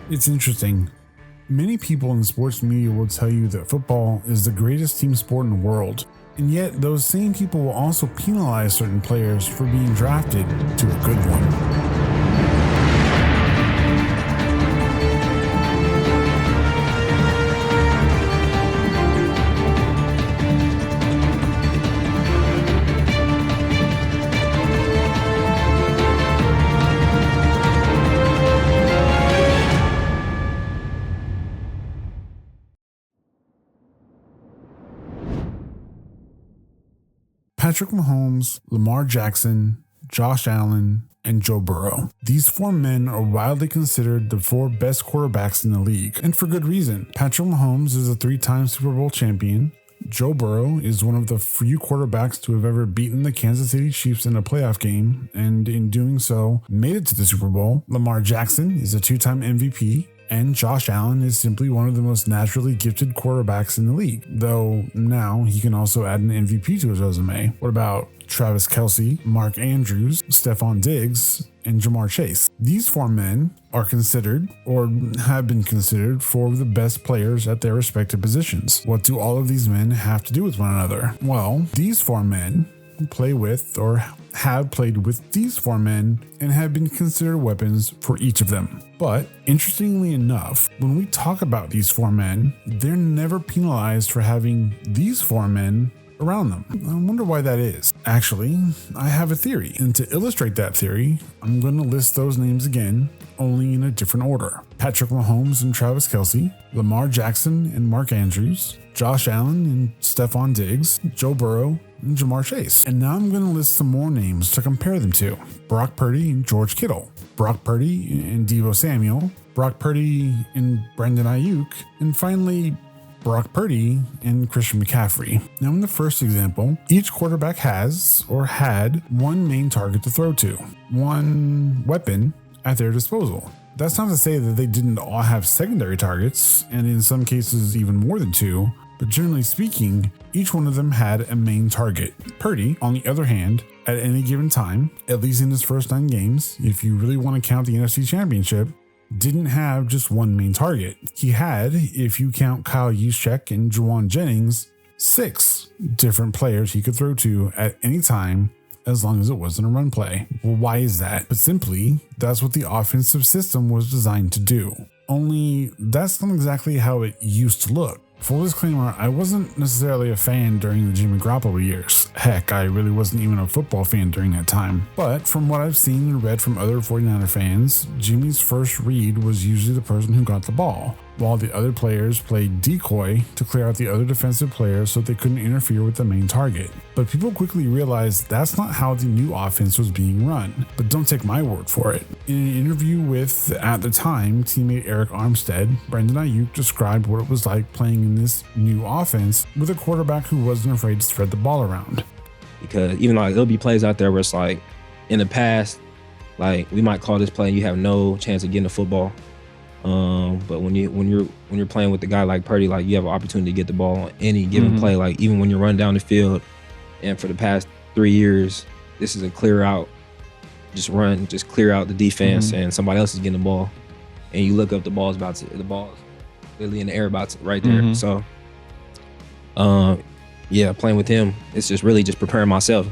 It's interesting. Many people in sports media will tell you that football is the greatest team sport in the world, and yet those same people will also penalize certain players for being drafted to a good one. Patrick Mahomes, Lamar Jackson, Josh Allen, and Joe Burrow. These four men are widely considered the four best quarterbacks in the league, and for good reason. Patrick Mahomes is a 3-time Super Bowl champion. Joe Burrow is one of the few quarterbacks to have ever beaten the Kansas City Chiefs in a playoff game, and in doing so, made it to the Super Bowl. Lamar Jackson is a 2-time MVP. And Josh Allen is simply one of the most naturally gifted quarterbacks in the league, though now he can also add an MVP to his resume. What about Travis Kelce, Mark Andrews, Stephon Diggs, and Jamar Chase? These four men are considered, or have been considered, four of the best players at their respective positions. What do all of these men have to do with one another? Well, these four men play with, or have played with these four men, and have been considered weapons for each of them. But interestingly enough, when we talk about these four men, they're never penalized for having these four men around them. I wonder why that is. Actually, I have a theory, and to illustrate that theory, I'm going to list those names again, only in a different order. Patrick Mahomes and Travis Kelce, Lamar Jackson and Mark Andrews, Josh Allen and Stephon Diggs, Joe Burrow and Jamar Chase. And now I'm going to list some more names to compare them to. Brock Purdy and George Kittle, Brock Purdy and Deebo Samuel, Brock Purdy and Brandon Ayuk, and finally Brock Purdy and Christian McCaffrey. Now in the first example, each quarterback has, or had, one main target to throw to, one weapon at their disposal. That's not to say that they didn't all have secondary targets, and in some cases even more than two, but generally speaking, each one of them had a main target. Purdy, on the other hand, at any given time, at least in his first 9 games, if you really want to count the NFC Championship, didn't have just one main target. He had, if you count Kyle Juszczyk and Juwan Jennings, 6 different players he could throw to at any time, as long as it wasn't a run play. Well, why is that? But simply, that's what the offensive system was designed to do. Only that's not exactly how it used to look. Full disclaimer, I wasn't necessarily a fan during the Jimmy Garoppolo years. Heck, I really wasn't even a football fan during that time. But from what I've seen and read from other 49er fans, Jimmy's first read was usually the person who got the ball, while the other players played decoy to clear out the other defensive players so they couldn't interfere with the main target. But people quickly realized that's not how the new offense was being run. But don't take my word for it. In an interview with, at the time, teammate Eric Armstead, Brandon Ayuk described what it was like playing in this new offense with a quarterback who wasn't afraid to spread the ball around. Because even like there'll be plays out there where it's like, in the past, like we might call this play and you have no chance of getting the football. But when you're playing with a guy like Purdy, like you have an opportunity to get the ball on any given play. Like even when you run down the field, and for the past 3 years, this is a clear out, just clear out the defense, and somebody else is getting the ball, and you look up, the ball's literally in the air, right there. So, yeah, playing with him, it's just really just preparing myself.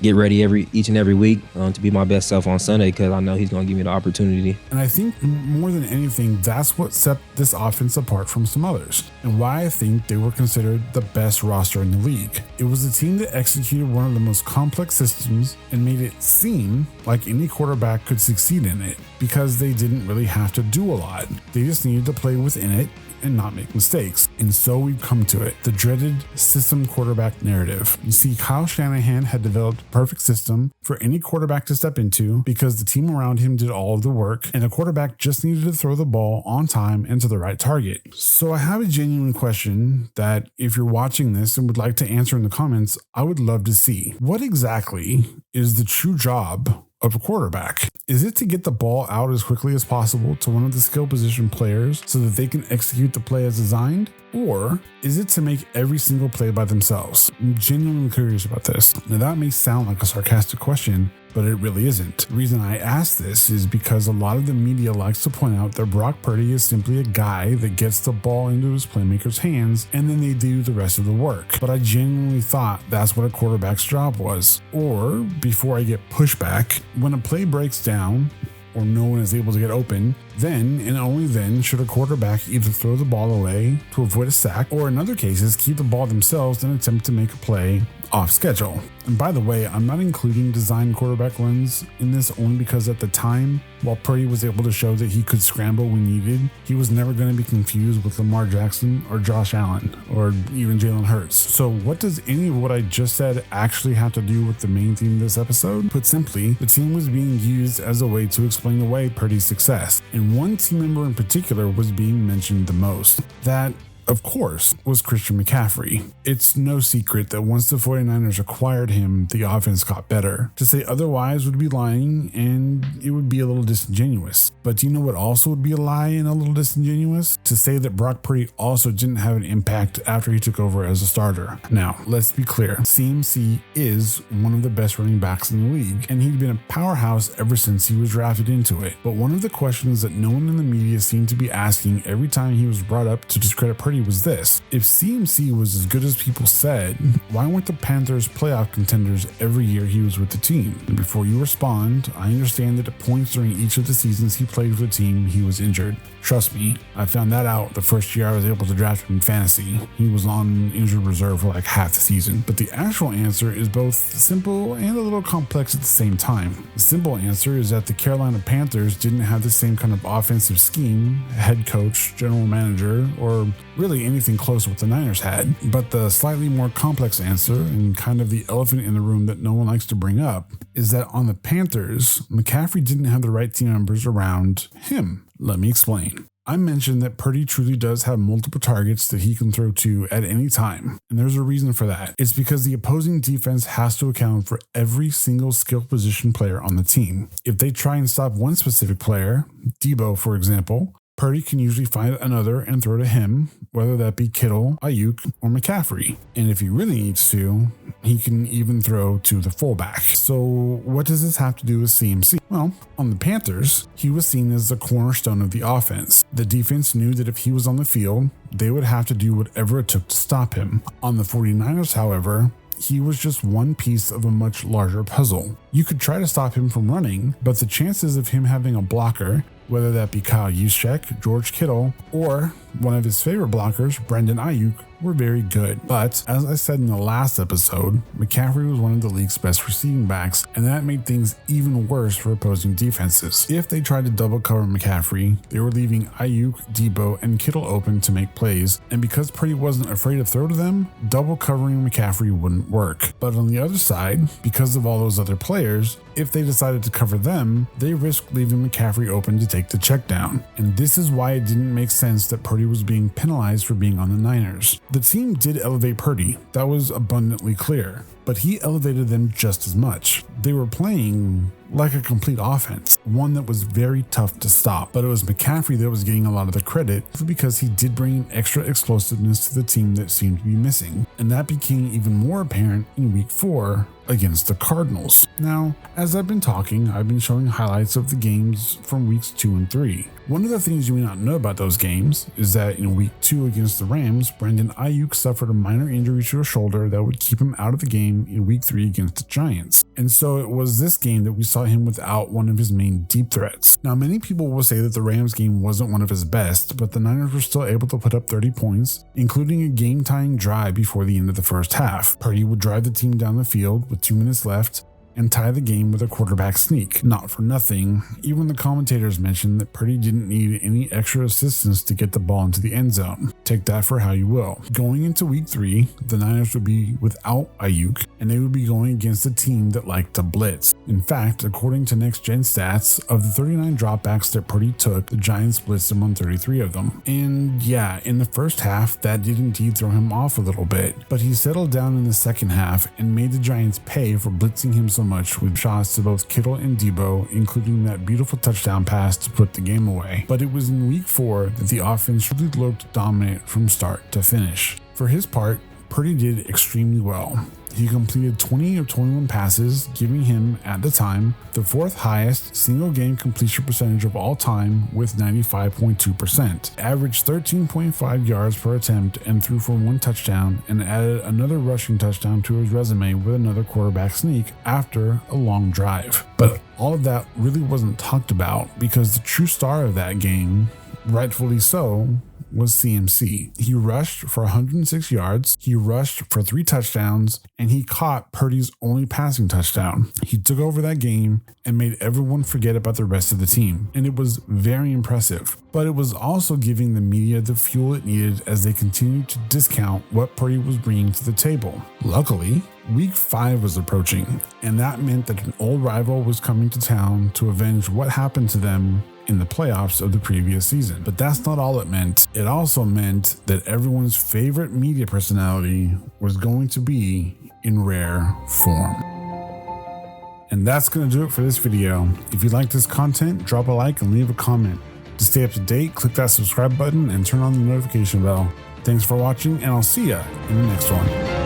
Get ready each and every week to be my best self on Sunday, because I know he's going to give me the opportunity. And I think more than anything, that's what set this offense apart from some others, and why I think they were considered the best roster in the league. It was a team that executed one of the most complex systems and made it seem like any quarterback could succeed in it, because they didn't really have to do a lot. They just needed to play within it and not make mistakes. And so we've come to it, the dreaded system quarterback narrative. You see, Kyle Shanahan had developed a perfect system for any quarterback to step into because the team around him did all of the work, and a quarterback just needed to throw the ball on time and to the right target. So I have a genuine question that if you're watching this and would like to answer in the comments, I would love to see. What exactly is the true job of a quarterback? Is it to get the ball out as quickly as possible to one of the skill position players so that they can execute the play as designed? Or is it to make every single play by themselves? I'm genuinely curious about this. Now that may sound like a sarcastic question, but it really isn't. The reason I ask this is because a lot of the media likes to point out that Brock Purdy is simply a guy that gets the ball into his playmakers' hands and then they do the rest of the work. But I genuinely thought that's what a quarterback's job was. Or, before I get pushback, when a play breaks down, or no one is able to get open, then and only then should a quarterback either throw the ball away to avoid a sack, or in other cases keep the ball themselves and attempt to make a play off schedule. And by the way, I'm not including design quarterback runs in this only because at the time, while Purdy was able to show that he could scramble when needed, he was never going to be confused with Lamar Jackson or Josh Allen or even Jalen Hurts. So what does any of what I just said actually have to do with the main theme of this episode? Put simply, the team was being used as a way to explain away Purdy's success, and one team member in particular was being mentioned the most. That, of course, was Christian McCaffrey. It's no secret that once the 49ers acquired him, the offense got better. To say otherwise would be lying, and it would be a little disingenuous. But do you know what also would be a lie and a little disingenuous? To say that Brock Purdy also didn't have an impact after he took over as a starter. Now, let's be clear. CMC is one of the best running backs in the league, and he'd been a powerhouse ever since he was drafted into it. But one of the questions that no one in the media seemed to be asking every time he was brought up to discredit Purdy was this: if CMC was as good as people said, why weren't the Panthers playoff contenders every year he was with the team? And before you respond, I understand that at points during each of the seasons he played for the team, he was injured. Trust me, I found that out the first year I was able to draft him in fantasy. He was on injured reserve for like half the season. But the actual answer is both simple and a little complex at the same time. The simple answer is that the Carolina Panthers didn't have the same kind of offensive scheme, head coach, general manager, or really anything close to what the Niners had. But the slightly more complex answer, and kind of the elephant in the room that no one likes to bring up, is that on the Panthers, McCaffrey didn't have the right team members around him. Let me explain. I mentioned that Purdy truly does have multiple targets that he can throw to at any time, and there's a reason for that. It's because the opposing defense has to account for every single skill position player on the team. If they try and stop one specific player, Debo for example, Purdy can usually find another and throw to him, whether that be Kittle, Ayuk, or McCaffrey. And if he really needs to, he can even throw to the fullback. So what does this have to do with CMC? Well, on the Panthers, he was seen as the cornerstone of the offense. The defense knew that if he was on the field, they would have to do whatever it took to stop him. On the 49ers, however, he was just one piece of a much larger puzzle. You could try to stop him from running, but the chances of him having a blocker, whether that be Kyle Juszczyk, George Kittle, or one of his favorite blockers, Brandon Ayuk, were very good. But as I said in the last episode, McCaffrey was one of the league's best receiving backs, and that made things even worse for opposing defenses. If they tried to double cover McCaffrey, they were leaving Ayuk, Debo, and Kittle open to make plays, and because Purdy wasn't afraid to throw to them, double covering McCaffrey wouldn't work. But on the other side, because of all those other players, if they decided to cover them, they risked leaving McCaffrey open to take the check down. And this is why it didn't make sense that Purdy was being penalized for being on the Niners. The team did elevate Purdy, that was abundantly clear, but he elevated them just as much. They were playing like a complete offense, one that was very tough to stop. But it was McCaffrey that was getting a lot of the credit because he did bring extra explosiveness to the team that seemed to be missing. And that became even more apparent in week 4 against the Cardinals. Now, as I've been talking, I've been showing highlights of the games from weeks 2 and 3. One of the things you may not know about those games is that in week 2 against the Rams, Brandon Ayuk suffered a minor injury to a shoulder that would keep him out of the game in week 3 against the Giants. And so it was this game that we saw him without one of his main deep threats. Now, many people will say that the Rams game wasn't one of his best, but the Niners were still able to put up 30 points, including a game-tying drive before the end of the first half. Purdy would drive the team down the field with 2 minutes left and tie the game with a quarterback sneak. Not for nothing, even the commentators mentioned that Purdy didn't need any extra assistance to get the ball into the end zone. Take that for how you will. Going into week 3, the Niners would be without Ayuk, and they would be going against a team that liked to blitz. In fact, according to Next Gen Stats, of the 39 dropbacks that Purdy took, the Giants blitzed him on 33 of them. And yeah, in the first half, that did indeed throw him off a little bit, but he settled down in the second half and made the Giants pay for blitzing him so much with shots to both Kittle and Debo, including that beautiful touchdown pass to put the game away. But it was in week 4 that the offense really looked dominant from start to finish. For his part, Purdy did extremely well. He completed 20 of 21 passes, giving him, at the time, the 4th highest single game completion percentage of all time with 95.2%, averaged 13.5 yards per attempt and threw for 1 touchdown, and added another rushing touchdown to his resume with another quarterback sneak after a long drive. But all of that really wasn't talked about because the true star of that game, rightfully so, was CMC. He rushed for 106 yards, he rushed for 3 touchdowns, and he caught Purdy's only passing touchdown. He took over that game and made everyone forget about the rest of the team, and it was very impressive. But it was also giving the media the fuel it needed as they continued to discount what Purdy was bringing to the table. Luckily, Week 5 was approaching, and that meant that an old rival was coming to town to avenge what happened to them in the playoffs of the previous season. But that's not all it meant. It also meant that everyone's favorite media personality was going to be in rare form. And that's going to do it for this video. If you like this content, drop a like and leave a comment. To stay up to date, click that subscribe button and turn on the notification bell. Thanks for watching, and I'll see ya in the next one.